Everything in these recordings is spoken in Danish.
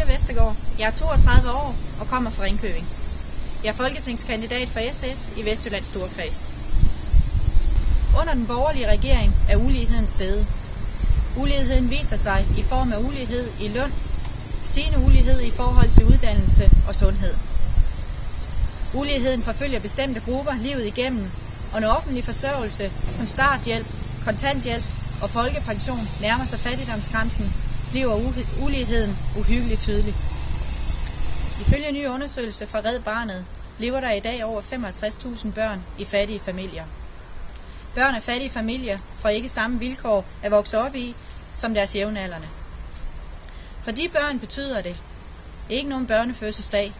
Pia Vestergaard. Jeg er 32 år og kommer fra Ringkøbing. Jeg er folketingskandidat for SF i Vestjyllands Storkreds. Under den borgerlige regering er uligheden steget. Uligheden viser sig i form af ulighed i løn, stigende ulighed i forhold til uddannelse og sundhed. Uligheden forfølger bestemte grupper livet igennem, og når offentlig forsørgelse som starthjælp, kontanthjælp og folkepension nærmer sig fattigdomsgrænsen, bliver uligheden uhyggeligt tydelig. Ifølge en ny undersøgelse fra Red Barnet lever der i dag over 65.000 børn i fattige familier. Børn af fattige familier får ikke samme vilkår at vokse op i som deres jævnaldrende. For de børn betyder det ikke nogen børnefødselsdag,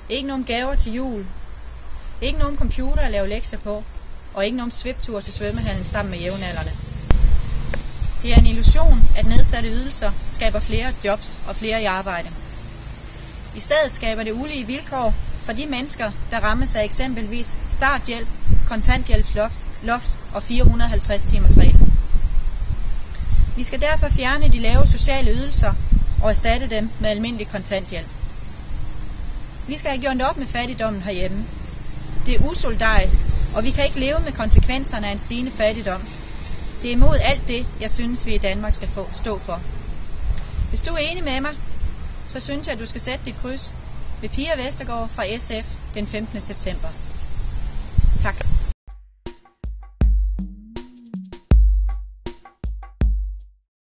ikke nogen gaver til jul, ikke nogen computer at lave lektier på, og ikke nogen sviptur til svømmehallen sammen med jævnaldrende. Det er en illusion, at nedsatte ydelser skaber flere jobs og flere i arbejde. I stedet skaber det ulige vilkår for de mennesker, der rammes af eksempelvis starthjælp, kontanthjælpsloft og 450 timers regel. Vi skal derfor fjerne de lave sociale ydelser og erstatte dem med almindelig kontanthjælp. Vi skal have gjort op med fattigdommen herhjemme. Det er usolidarisk, og vi kan ikke leve med konsekvenserne af en stigende fattigdom. Det er imod alt det, jeg synes, vi i Danmark skal stå for. Hvis du er enig med mig, så synes jeg, at du skal sætte dit kryds ved Pia Vestergaard fra SF den 15. september. Tak.